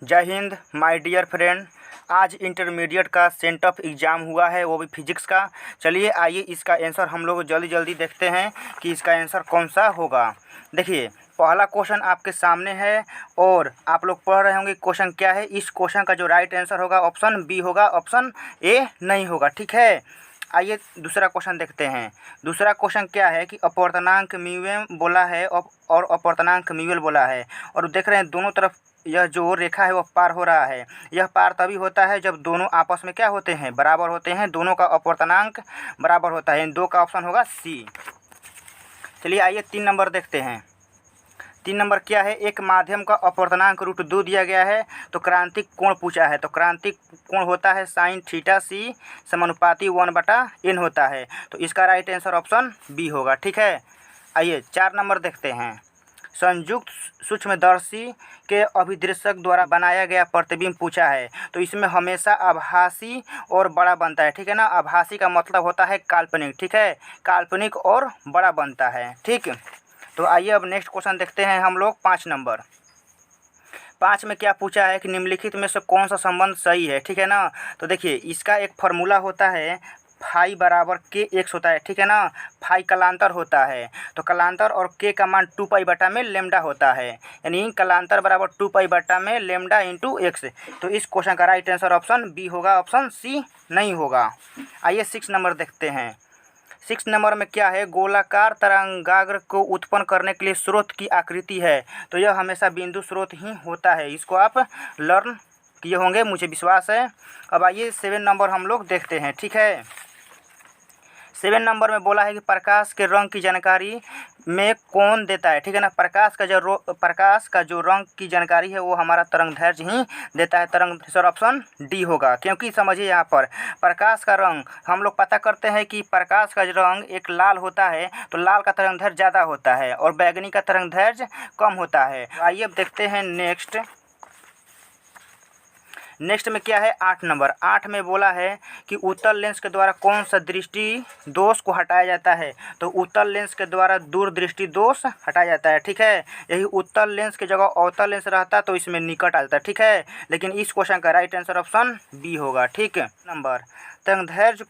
जय Hind my dear friend. आज intermediate का सेंट ऑफ एग्ज़ाम हुआ है, वो भी फिजिक्स का। चलिए आइए इसका आंसर हम लोग जल्दी जल्दी देखते हैं कि इसका आंसर कौन सा होगा। देखिए पहला क्वेश्चन आपके सामने है और आप लोग पढ़ रहे होंगे क्वेश्चन क्या है। इस क्वेश्चन का जो राइट आंसर होगा ऑप्शन बी होगा, ऑप्शन ए नहीं होगा। ठीक है, आइए दूसरा क्वेश्चन देखते हैं। दूसरा क्वेश्चन क्या है कि अपवर्तनांक म्यू बोला है और अपवर्तनांक म्यूएल बोला है, और देख रहे हैं दोनों तरफ यह जो रेखा है वह पार हो रहा है। यह पार तभी होता है जब दोनों आपस में क्या होते हैं, बराबर होते हैं। दोनों का अपवर्तनांक बराबर होता है। इन दो का ऑप्शन होगा सी। चलिए आइए 3 नंबर देखते हैं। 3 नंबर क्या है, एक माध्यम का अपवर्तनांक √2 दिया गया है, तो क्रांतिक कोण पूछा है। तो क्रांतिक कोण होता है साइन थीटा सी समानुपाती 1/n होता है। तो इसका राइट आंसर ऑप्शन बी होगा। ठीक है, आइए 4 नंबर देखते हैं। संयुक्त सूक्ष्मदर्शी के अभिदृश्यक द्वारा बनाया गया प्रतिबिंब पूछा है, तो इसमें हमेशा आभासी और बड़ा बनता है। ठीक है ना, आभासी का मतलब होता है काल्पनिक। ठीक है, काल्पनिक और बड़ा बनता है। ठीक, तो आइए अब नेक्स्ट क्वेश्चन देखते हैं हम लोग 5 नंबर। 5 में क्या पूछा है कि निम्नलिखित में से कौन सा संबंध सही है। ठीक है ना, तो देखिए इसका एक फार्मूला होता है फाई बराबर के एक्स होता है। ठीक है ना, फाई कलांतर होता है, तो कलांतर और के का मान 2 पाई बटा में लेमडा होता है, यानी कलांतर बराबर 2 पाई बटा में लेमडा इंटू एक्स। तो इस क्वेश्चन का राइट आंसर ऑप्शन बी होगा, ऑप्शन सी नहीं होगा। आइए 6 नंबर देखते हैं। 6 नंबर में क्या है, गोलाकार तरंगाग्र को उत्पन्न करने के लिए स्रोत की आकृति है, तो यह हमेशा बिंदु स्रोत ही होता है। इसको आप लर्न किए होंगे, मुझे विश्वास है। अब आइए 7 नंबर हम लोग देखते हैं। ठीक है, 7 नंबर में बोला है कि प्रकाश के रंग की जानकारी में कौन देता है। ठीक है ना, प्रकाश का जो रंग की जानकारी है वो हमारा तरंगदैर्घ्य ही देता है। तरंग ऑप्शन डी होगा, क्योंकि समझिए यहाँ पर प्रकाश का रंग हम लोग पता करते हैं कि प्रकाश का जो रंग एक लाल होता है, तो लाल का तरंगदैर्घ्य ज़्यादा होता है और बैगनी का तरंगदैर्घ्य कम होता है। आइए अब देखते हैं नेक्स्ट में क्या है, 8 नंबर। 8 में बोला है कि उत्तल लेंस के द्वारा कौन सा दृष्टि दोष को हटाया जाता है, तो उत्तल लेंस के द्वारा दूरदृष्टि दोष हटाया जाता है। ठीक है, यही उत्तल लेंस की जगह अवतल लेंस रहता तो इसमें निकट आ जाता है। ठीक है, लेकिन इस क्वेश्चन का राइट आंसर ऑप्शन बी होगा। ठीक है, नंबर तरंगदैर्घ्य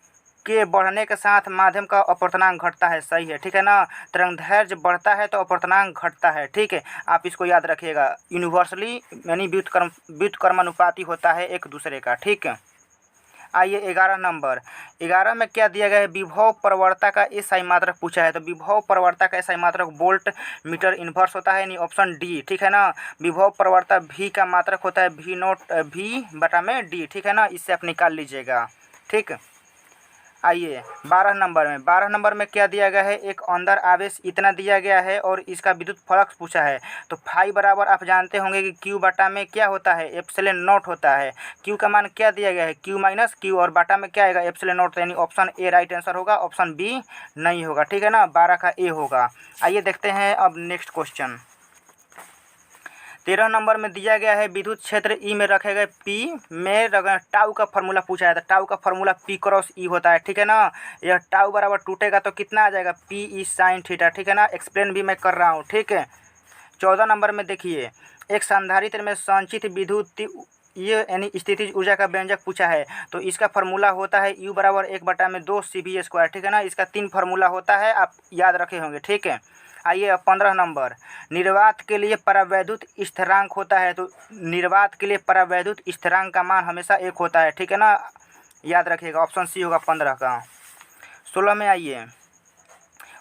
के बढ़ने के साथ माध्यम का अपवर्तनांक घटता है, सही है। ठीक है ना, तरंगदैर्घ्य बढ़ता है तो अपवर्तनांक घटता है। ठीक है, आप इसको याद रखिएगा। यूनिवर्सली यानी व्युत्क्रमानुपाती होता है एक दूसरे का। ठीक है, आइए 11 नंबर। 11 में क्या दिया गया है, विभव प्रवणता का एसआई मात्रक पूछा है, तो विभव प्रवणता का एसआई मात्रक वोल्ट मीटर इनवर्स होता है, यानी ऑप्शन डी। ठीक है ना, विभव प्रवणता भी का मात्रक होता है V बटा में डी। ठीक है ना, इससे आप निकाल लीजिएगा। ठीक, आइए 12 नंबर में क्या दिया गया है, एक अंदर आवेश इतना दिया गया है और इसका विद्युत फ्लक्स पूछा है। तो फाई बराबर आप जानते होंगे कि क्यू बटा में क्या होता है, एप्सिलॉन नॉट होता है। क्यू का मान क्या दिया गया है, क्यू माइनस क्यू, और बटा में क्या आएगा, एप्सिलॉन नॉट, यानी ऑप्शन ए राइट आंसर होगा, ऑप्शन बी नहीं होगा। ठीक है ना, 12 का ए होगा। आइए देखते हैं अब नेक्स्ट क्वेश्चन। 13 नंबर में दिया गया है विद्युत क्षेत्र ई में रखे गए पी में टाउ का फार्मूला पूछा है, तो टाउ का फार्मूला पी क्रॉस ई होता है। ठीक है ना, यह टाउ बराबर टूटेगा तो कितना आ जाएगा, पी ई साइन थीटा। ठीक है ना, एक्सप्लेन भी मैं कर रहा हूँ। ठीक है, 14 नंबर में देखिए, एक संधारित्र में संचित विद्युत ये यानी स्थितिज ऊर्जा का व्यंजक पूछा है, तो इसका फार्मूला होता है U बराबर 1/2 CV²। ठीक है ना, इसका 3 फार्मूला होता है, आप याद रखे होंगे। ठीक है, आइए अब 15 नंबर। निर्वात के लिए परावैद्युत स्थिरांक होता है, तो निर्वात के लिए परावैद्युत स्थिरांक का मान हमेशा 1 होता है। ठीक है ना, याद रखिएगा, ऑप्शन सी होगा 15 का। 16 में आइए,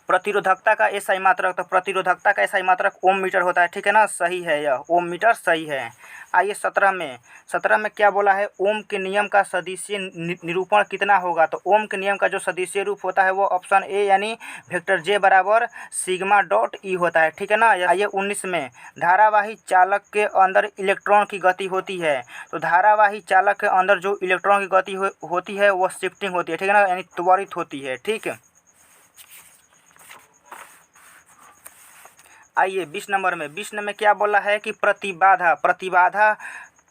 प्रतिरोधकता का एसआई मात्रक, तो प्रतिरोधकता का एसआई मात्रक ओम मीटर होता है। ठीक है ना, सही है, यह ओम मीटर सही है। आइए 17 में क्या बोला है, ओम के नियम का सदिशीय निरूपण कितना होगा, तो ओम के नियम का जो सदिशीय रूप होता है वो ऑप्शन ए यानी वेक्टर जे बराबर सिग्मा डॉट ई होता है। ठीक है ना, आइए 19 में, धारावाही चालक के अंदर इलेक्ट्रॉन की गति होती है, तो धारावाही चालक के अंदर जो इलेक्ट्रॉन की गति होती है वो शिफ्टिंग होती है। ठीक है ना, यानी त्वरित होती है। ठीक है, आइए 20 नंबर में। 20 में क्या बोला है कि प्रतिबाधा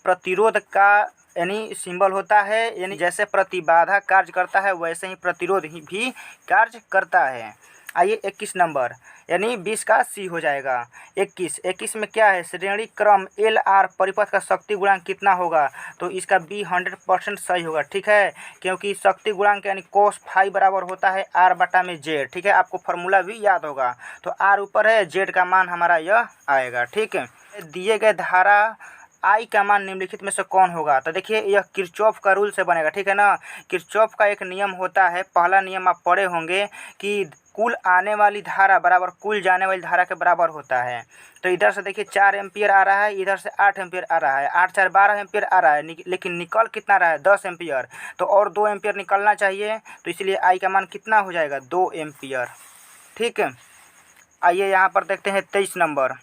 प्रतिरोध का यानी सिंबल होता है, यानी जैसे प्रतिबाधा कार्य करता है वैसे ही प्रतिरोध भी कार्य करता है। आइए 21 नंबर, यानी 20 का सी हो जाएगा। 21 में क्या है, श्रेणी क्रम एल आर परिपथ का शक्ति गुणांक कितना होगा, तो इसका बी 100% सही होगा। ठीक है, क्योंकि शक्ति गुणांक यानी कोस फाई बराबर होता है आर बटा में जेड। ठीक है, आपको फॉर्मूला भी याद होगा। तो आर ऊपर है, जेड का मान हमारा यह आएगा। ठीक है, दिए गए धारा आई का मान निम्नलिखित में से कौन होगा, तो देखिए यह किरचॉफ का रूल से बनेगा। ठीक है ना, किरचॉफ का एक नियम होता है, पहला नियम आप पढ़े होंगे कि कुल आने वाली धारा बराबर कुल जाने वाली धारा के बराबर होता है। तो इधर से देखिए 4 एम्पियर आ रहा है, इधर से 8 एम्पियर आ रहा है, 8 4 12 एम्पियर आ रहा है, लेकिन निकल कितना रहा है 10 एम्पियर। तो और 2 एम्पियर निकलना चाहिए, तो इसलिए आई का मान कितना हो जाएगा 2 एम्पियर। ठीक है, आइए यहाँ पर देखते हैं 23 नंबर।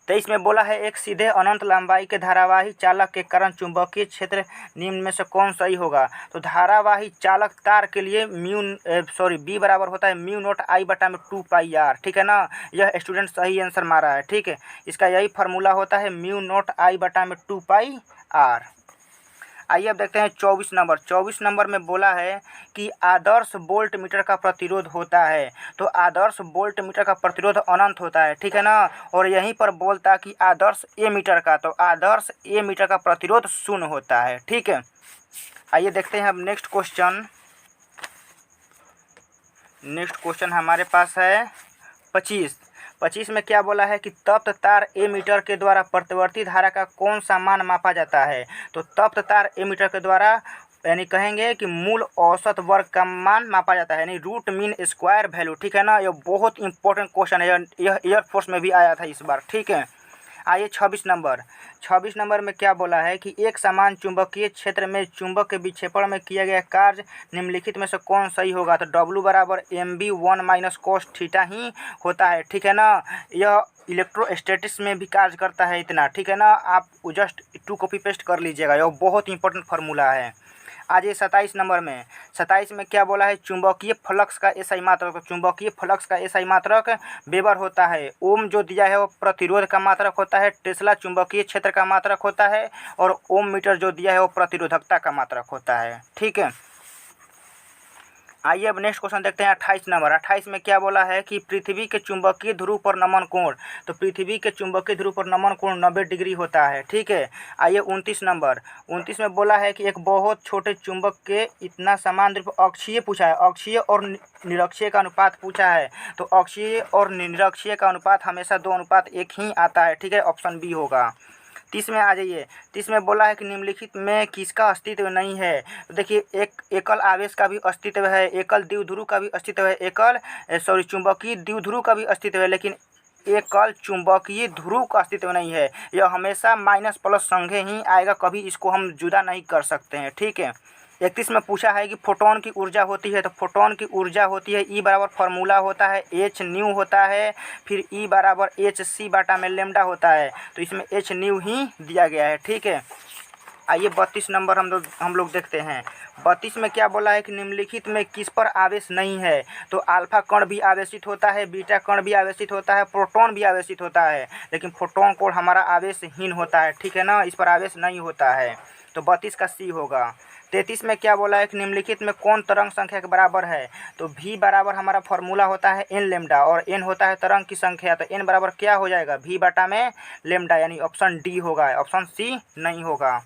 23 में बोला है एक सीधे अनंत लंबाई के धारावाही चालक के कारण चुंबकीय क्षेत्र निम्न में से कौन सही होगा। तो धारावाही चालक तार के लिए बी बराबर होता है म्यू नोट आई बटा में 2 पाई आर। ठीक है ना, यह स्टूडेंट सही आंसर मारा है। ठीक है, इसका यही फार्मूला होता है म्यू नोट आई बटा में 2 पाई आर। आइए अब देखते हैं 24 नंबर। 24 नंबर में बोला है कि आदर्श वोल्ट मीटर का प्रतिरोध होता है। तो आदर्श वोल्ट मीटर का प्रतिरोध अनंत होता है। ठीक है ना, और यहीं पर बोलता कि आदर्श ए मीटर का, तो आदर्श ए मीटर का प्रतिरोध 0 होता है। ठीक है, आइए देखते हैं अब नेक्स्ट क्वेश्चन। नेक्स्ट क्वेश्चन हमारे पास है 25 में क्या बोला है कि तप्त तार ए मीटर के द्वारा प्रतिवर्ती धारा का कौन सा मान मापा जाता है। तो तप्त तार ए मीटर के द्वारा यानी कहेंगे कि मूल औसत वर्ग का मान मापा जाता है, यानी रूट मीन स्क्वायर वैल्यू। ठीक है ना, यह बहुत इंपॉर्टेंट क्वेश्चन है, यह एयरफोर्स में भी आया था इस बार। ठीक है, आइए 26 नंबर में क्या बोला है कि एक समान चुंबकीय क्षेत्र में चुंबक के विक्षेपण में किया गया कार्य निम्नलिखित में से कौन सही होगा। तो डब्लू बराबर mv1 - cos थीटा ही होता है। ठीक है ना, यह इलेक्ट्रोस्टैटिक्स में भी कार्य करता है इतना। ठीक है ना, आप जस्ट 2 कॉपी पेस्ट कर लीजिएगा, यह बहुत इंपॉर्टेंट फार्मूला है। आज ये 27 नंबर में 27 में क्या बोला है, चुंबकीय फ्लक्स का एसआई मात्रक। तो चुंबकीय फ्लक्स का एसआई मात्रक वेबर होता है। ओम जो दिया है वो प्रतिरोध का मात्रक होता है, टेस्ला चुंबकीय क्षेत्र का मात्रक होता है, और ओम मीटर जो दिया है वो प्रतिरोधकता का मात्रक होता है। ठीक है, आइए अब नेक्स्ट क्वेश्चन देखते हैं 28 नंबर। 28 में क्या बोला है कि पृथ्वी के चुंबकीय ध्रुव पर नमन कोण। तो पृथ्वी के चुंबकीय ध्रुव पर नमन कोण 90 डिग्री होता है। ठीक है, आइए 29 नंबर। 29 में बोला है कि एक बहुत छोटे चुंबक के इतना समान ध्रुव अक्षीय पूछा है, अक्षीय और निरक्षीय का अनुपात पूछा है। तो अक्षीय और निरक्षीय का अनुपात हमेशा 2:1 ही आता है। ठीक है, ऑप्शन बी होगा। 30 में आ जाइए। 30 में बोला है कि निम्नलिखित में किसका अस्तित्व नहीं है। तो देखिए एक एकल आवेश का भी अस्तित्व है, एकल द्विध्रुव का भी अस्तित्व है, चुंबकीय द्विध्रुव का भी अस्तित्व है, लेकिन एकल चुंबकीय ध्रुव का अस्तित्व नहीं है। यह हमेशा माइनस प्लस संघे ही आएगा, कभी इसको हम जुदा नहीं कर सकते हैं। ठीक है, 31 में पूछा है कि फोटोन की ऊर्जा होती है। तो फोटोन की ऊर्जा होती है ई बराबर फार्मूला होता है एच न्यू होता है, फिर ई बराबर एच सी बाटा में लेमडा होता है। तो इसमें एच न्यू ही दिया गया है। ठीक है, आइए 32 नंबर हम लोग देखते हैं। 32 में क्या बोला है कि निम्नलिखित में किस पर आवेश नहीं है। तो अल्फा कण भी आवेशित होता है, बीटा कण भी आवेशित होता है, प्रोटॉन भी आवेशित होता है, लेकिन फोटोन कोण हमारा आवेशहीन होता है। ठीक है ना, इस पर आवेश नहीं होता है। तो 32 का सी होगा। 33 में क्या बोला है कि निम्नलिखित में कौन तरंग संख्या के बराबर है। तो v बराबर हमारा फॉर्मूला होता है n लेमडा, और n होता है तरंग की संख्या। तो n बराबर क्या हो जाएगा v बटा में लेमडा, यानी ऑप्शन डी होगा, ऑप्शन सी नहीं होगा।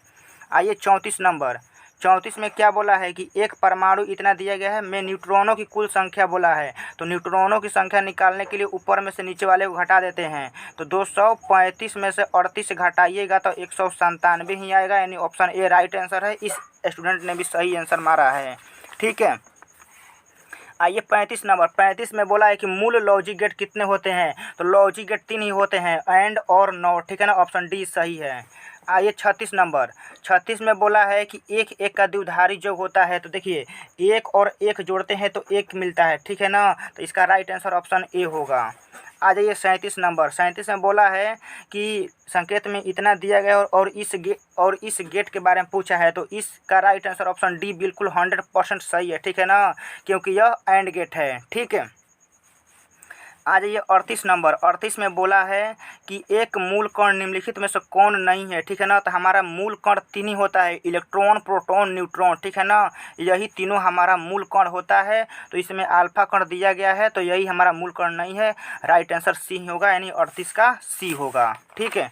आइए 34 नंबर। 34 में क्या बोला है कि एक परमाणु इतना दिया गया है में न्यूट्रॉनों की कुल संख्या बोला है। तो न्यूट्रॉनों की संख्या निकालने के लिए ऊपर में से नीचे वाले को घटा देते हैं। तो 235 में से 38 घटाइएगा तो 197 ही आएगा, यानी ऑप्शन ए राइट आंसर है। इस स्टूडेंट ने भी सही आंसर मारा है। ठीक है, आइए 35 नंबर। 35 में बोला है कि मूल लॉजिक गेट कितने होते हैं। तो लॉजिक गेट 3 ही होते हैं, एंड और नॉट। ठीक है ना, ऑप्शन डी सही है। आइए 36 नंबर। 36 में बोला है कि एक एक का द्विधारी योग होता है। तो देखिए एक और एक जोड़ते हैं तो एक मिलता है। ठीक है ना, तो इसका राइट आंसर ऑप्शन ए होगा। आ जाइए 37 नंबर। 37 में बोला है कि संकेत में इतना दिया गया और इस गेट के बारे में पूछा है। तो इसका राइट आंसर ऑप्शन डी बिल्कुल 100% सही है। ठीक है ना, क्योंकि यह एंड गेट है। ठीक है, आ जाइए 38 नंबर। 38 में बोला है कि एक मूल कण निम्नलिखित में से कौन नहीं है, ठीक है ना। तो हमारा मूल कण तीन ही होता है, इलेक्ट्रॉन, प्रोटॉन, न्यूट्रॉन, ठीक है ना। यही तीनों हमारा मूल कण होता है। तो इसमें अल्फा कण दिया गया है, तो यही हमारा मूल कण नहीं है। राइट आंसर सी होगा, यानी 38 का सी होगा, ठीक है।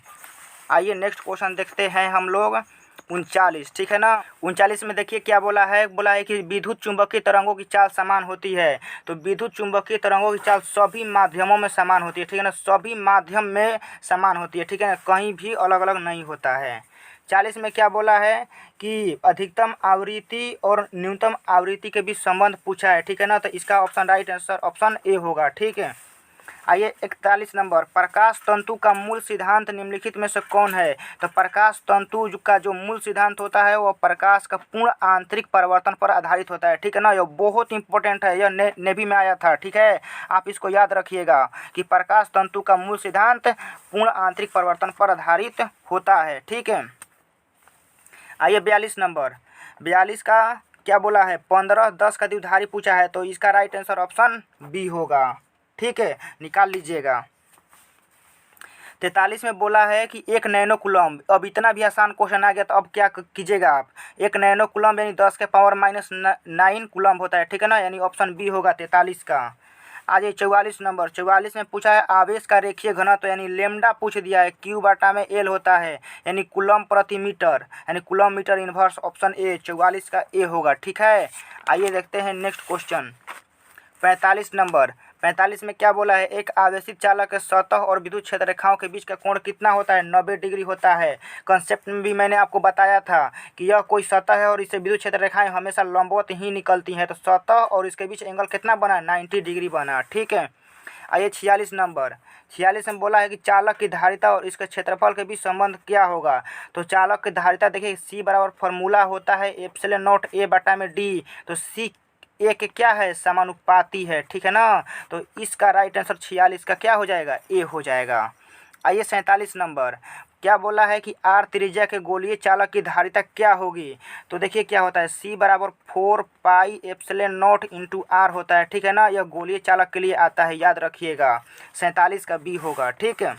आइए नेक्स्ट क्वेश्चन देखते हैं हम लोग 39, ठीक है ना। 39 में देखिए क्या बोला है कि विद्युत चुंबकीय तरंगों की चाल समान होती है। तो विद्युत चुंबकीय तरंगों की चाल सभी माध्यमों में समान होती है, ठीक है ना। सभी माध्यम में समान होती है, ठीक है ना, कहीं भी अलग अलग नहीं होता है। 40 में क्या बोला है कि अधिकतम आवृत्ति और न्यूनतम आवृत्ति के बीच संबंध पूछा है, ठीक है ना। तो इसका option right answer option A होगा, ठीक है। आइए 41 नंबर। प्रकाश तंतु का मूल सिद्धांत निम्नलिखित में से कौन है। तो प्रकाश तंतु का जो मूल सिद्धांत होता है वह प्रकाश का पूर्ण आंतरिक परिवर्तन पर आधारित होता है, ठीक है ना। यह बहुत इंपॉर्टेंट है, यह नेवी में आया था, ठीक है। आप इसको याद रखिएगा कि प्रकाश तंतु का मूल सिद्धांत पूर्ण आंतरिक परिवर्तन पर आधारित होता है, ठीक है। आइए 42 नंबर। 42 का क्या बोला है, 15, 10 का द्विधारी पूछा है। तो इसका राइट आंसर ऑप्शन बी होगा, ठीक है, निकाल लीजिएगा। 43 में बोला है कि 1 नैनो कूलम्ब। अब इतना भी आसान क्वेश्चन आ गया तो अब क्या कीजिएगा आप। 1 नैनो कूलम्ब यानी 10 के पावर -9 कूलम्ब होता है, ठीक है ना, यानी ऑप्शन बी होगा 43 का। आ जाइए 44 नंबर। 44 में पूछा है आवेश का रेखीय घनत्व, यानी लेमडा पूछ दिया है। क्यू बटा में एल होता है, यानी कूलम्ब प्रति मीटर, यानी coulomb metre inverse, option A 44 का ए होगा, ठीक है। आइए देखते हैं नेक्स्ट क्वेश्चन 45 नंबर। 45 में क्या बोला है, एक आवेशित चालक के सतह और विद्युत क्षेत्र रेखाओं के बीच का कोण कितना होता है, 90 डिग्री होता है। कंसेप्ट में भी मैंने आपको बताया था कि यह कोई सतह है और इससे विद्युत क्षेत्र रेखाएं हमेशा लंबवत ही निकलती हैं। तो सतह और इसके बीच एंगल कितना बना, 90 डिग्री बना, ठीक है। आइए 46 नंबर। 46 में बोला है कि चालक की धारिता और इसके क्षेत्रफल के बीच संबंध क्या होगा। तो चालक की धारिता देखिए सी बराबर फॉर्मूला होता है एप्सिलॉन नॉट ए बटा में डी। तो सी एक क्या है, समानुपाती है, ठीक है ना। तो इसका राइट आंसर 46 का क्या हो जाएगा, ए हो जाएगा। आइए 47 नंबर। क्या बोला है कि आर त्रिज्या के गोलीय चालक की धारिता क्या होगी। तो देखिए क्या होता है, सी बराबर 4 pi epsilon nought into R होता है, ठीक है ना। यह गोलीय चालक के लिए आता है, याद रखिएगा। 47 का बी होगा, ठीक है।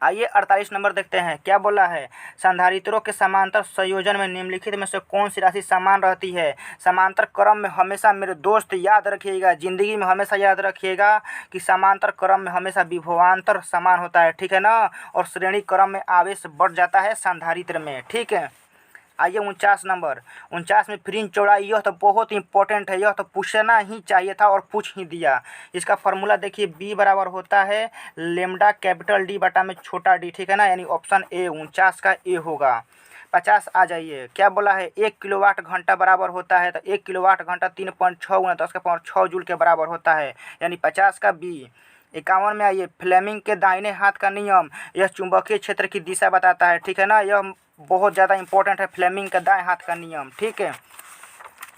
आइए 48 नंबर देखते हैं। क्या बोला है, संधारित्रों के समांतर संयोजन में निम्नलिखित में से कौन सी राशि समान रहती है। समांतर क्रम में हमेशा मेरे दोस्त याद रखिएगा, जिंदगी में हमेशा याद रखिएगा कि समांतर क्रम में हमेशा विभवांतर समान होता है, ठीक है ना। और श्रेणी क्रम में आवेश बढ़ जाता है संधारित्र में, ठीक है। आइए 49 नंबर। 49 में फ्रिंज चौड़ाई, यह तो बहुत इंपॉर्टेंट है, यह तो पूछना ही चाहिए था और पूछ ही दिया। इसका फॉर्मूला देखिए बी बराबर होता है लेमडा कैपिटल डी बटा में छोटा डी, ठीक है ना, यानी ऑप्शन ए 49 का ए होगा। 50 आ जाइए। क्या बोला है, 1 किलोवाट घंटा बराबर होता है। तो 1 किलोवाट घंटा 3.6 × 10⁻6 जूल के बराबर होता है, यानी 50 का बी। 51 में आइए, फ्लेमिंग के दाहिने हाथ का नियम, यह चुंबकीय क्षेत्र की दिशा बताता है, ठीक है ना। यह बहुत ज़्यादा इंपॉर्टेंट है, फ्लेमिंग का दाएं हाथ का नियम, ठीक है।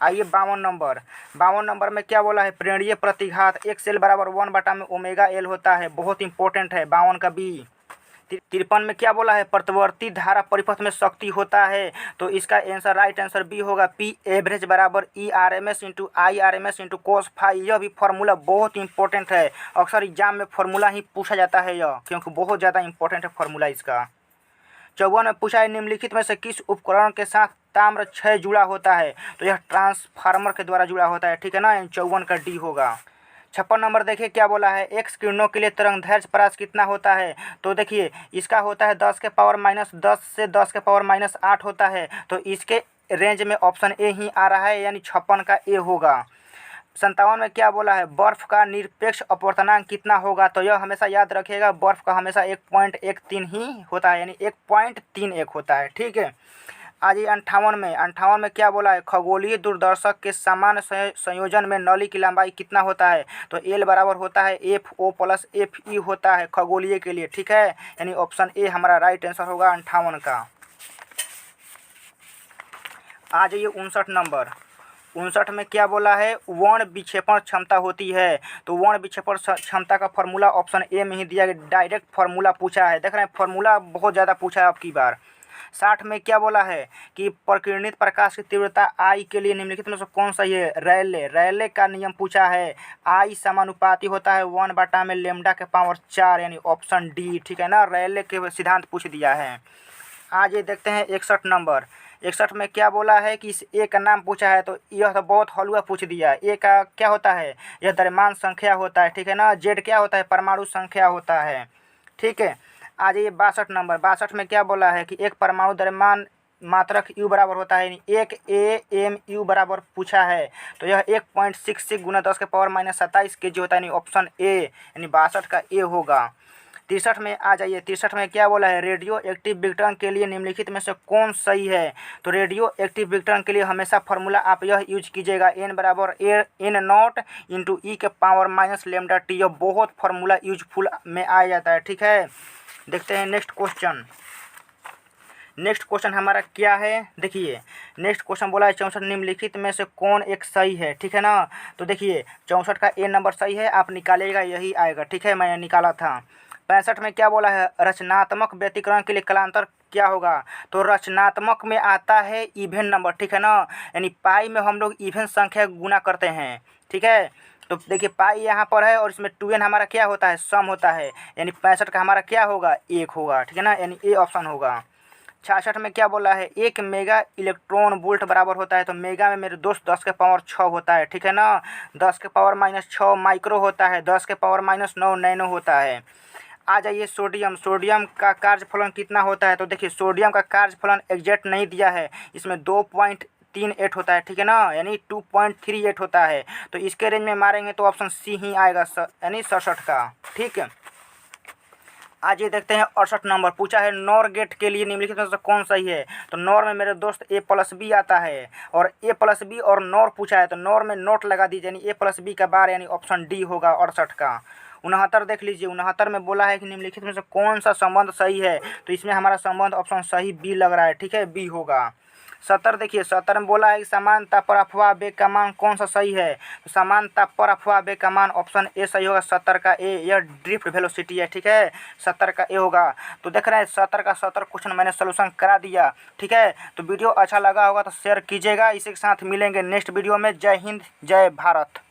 आइए 52 नंबर। 52 नंबर में क्या बोला है, प्रेरणीय प्रतिघात एक सेल बराबर 1 बटा में ओमेगा एल होता है, बहुत इंपॉर्टेंट है, 52 का बी। 53 में क्या बोला है, प्रतिवर्ती धारा परिपथ में शक्ति होता है। तो इसका आंसर राइट आंसर बी होगा, पी एवरेज बराबर E R M S into I R M S into cos phi. यह भी फार्मूला बहुत इंपॉर्टेंट है, अक्सर एग्जाम में फार्मूला ही पूछा जाता है यह, क्योंकि बहुत ज़्यादा इंपॉर्टेंट है फार्मूला इसका। 54 में पूछा है, निम्नलिखित में से किस उपकरण के साथ ताम्र क्षय जुड़ा होता है। तो यह ट्रांसफार्मर के द्वारा जुड़ा होता है, ठीक है ना, 54 का डी होगा। 56 नंबर देखिए क्या बोला है, एक्स किरणों के लिए तरंगदैर्घ्य परास कितना होता है। तो देखिए इसका होता है 10 के पावर -10 से 10 के पावर -8 होता है। तो इसके रेंज में ऑप्शन ए ही आ रहा है, यानी 56 का ए होगा। 57 में क्या बोला है, बर्फ का निरपेक्ष अपवर्तनांक कितना होगा। तो यह हमेशा याद रखिएगा, बर्फ का हमेशा 1.13 ही होता है, यानी 1.31 होता है, ठीक है। आज ये 58 में क्या बोला है, खगोलीय दूरदर्शक के समान संयोजन में नली की लंबाई कितना होता है। तो एल बराबर होता है F O plus F E होता है खगोलीय के लिए, ठीक है, यानी ऑप्शन ए हमारा राइट आंसर होगा 58 का। आ जाइए 59 नंबर। 59 में क्या बोला है, वर्ण विक्षेपण क्षमता होती है। तो वर्ण विक्षेपण क्षमता का फॉर्मूला ऑप्शन ए में ही दिया गया, डायरेक्ट फार्मूला पूछा है। देख रहे हैं फार्मूला बहुत ज़्यादा पूछा है अब की बार। 60 में क्या बोला है कि प्रकीर्णित प्रकाश की तीव्रता आई के लिए निम्नलिखित में से कौन सही है। रैले का नियम पूछा है। आई समानुपाती होता है 1 में लेमडा के पावर 4 यानी ऑप्शन डी, ठीक है ना। रैले के सिद्धांत पूछ दिया है। आज ये देखते हैं 61 नंबर। 61 में क्या बोला है कि इस ए का नाम पूछा है, तो यह तो बहुत हलवा पूछ दिया। ए का क्या होता है, यह द्रव्यमान संख्या होता है, ठीक है ना। जेड क्या होता है, परमाणु संख्या होता है, ठीक है। आज ये 62 नंबर। 62 में क्या बोला है कि एक परमाणु द्रव्यमान मात्रक यू बराबर होता है, यानी 1 AMU बराबर पूछा है, तो यह 1.66 गुना 10 के पावर -27 kg होता है, यानी ऑप्शन ए, यानी 62 का ए होगा। 63 में आ जाइए। 63 में क्या बोला है, रेडियो एक्टिव विकिरण के लिए निम्नलिखित में से कौन सही है। तो रेडियो एक्टिव विकिरण के लिए हमेशा फार्मूला आप यह यूज कीजिएगा, N बराबर N0 इंटू ई के पावर -λT। यह बहुत फार्मूला यूजफुल में आ जाता है, ठीक है। देखते हैं नेक्स्ट क्वेश्चन। नेक्स्ट क्वेश्चन हमारा क्या है, देखिए नेक्स्ट क्वेश्चन बोला है 64 निम्नलिखित में से कौन एक सही है, ठीक है ना। तो देखिए 64 का ए नंबर सही है, आप निकालिएगा यही आएगा, ठीक है। मैंने निकाला था। 65 में क्या बोला है, रचनात्मक व्यतिकरण के लिए कलांतर क्या होगा। तो रचनात्मक में आता है इवेन नंबर, ठीक है ना। यानी पाई में हम लोग इवेन संख्या गुना करते हैं, ठीक है। तो देखिए पाई यहाँ पर है और इसमें 2n हमारा क्या होता है, सम होता है, यानी 65 का हमारा क्या होगा, 1 होगा, ठीक है ना, यानी ए ऑप्शन होगा। 66 में क्या बोला है, 1 मेगा इलेक्ट्रॉन वोल्ट बराबर होता है, तो मेगा में मेरे दोस्त 10 के पावर 6 होता है, ठीक है ना। 10 के पावर -6 माइक्रो होता है, 10 के पावर -9 नैनो होता है। आ जाइए सोडियम। सोडियम का कार्यफलन कितना होता है। तो देखिए सोडियम का कार्यफलन एग्जैक्ट नहीं दिया है, इसमें 2.38 होता है, ठीक है ना, यानी 2.38 होता है। तो इसके रेंज में मारेंगे तो ऑप्शन सी ही आएगा, यानी 67 का, ठीक है। आज ये देखते हैं 68 नंबर। पूछा है नॉर गेट के लिए निम्नलिखित में से कौन सही है। तो नॉर में मेरे दोस्त A+B आता है, और A+B और नॉर पूछा है, तो नॉर में नोट लगा दीजिए, यानी A+B का बार, यानी ऑप्शन डी होगा 68 का। 69 देख लीजिए। 69 में बोला है कि निम्नलिखित में से कौन सा संबंध सही है। तो इसमें हमारा संबंध ऑप्शन सही बी लग रहा है, ठीक है, बी होगा। 70 देखिए। 70 में बोला है कि समान ताप पर अफवाह वेग का मान कौन सा सही है। तो समान ताप पर अफवाह वेग का मान ऑप्शन ए सही होगा, 70 का ए। यह ड्रिफ्ट वेलोसिटी है, ठीक है, 70 का ए होगा। तो देख रहे हैं 70 का 70 क्वेश्चन मैंने सोल्यूशन करा दिया, ठीक है। तो वीडियो अच्छा लगा होगा तो शेयर कीजिएगा। इसी के साथ मिलेंगे नेक्स्ट वीडियो में। जय हिंद, जय भारत।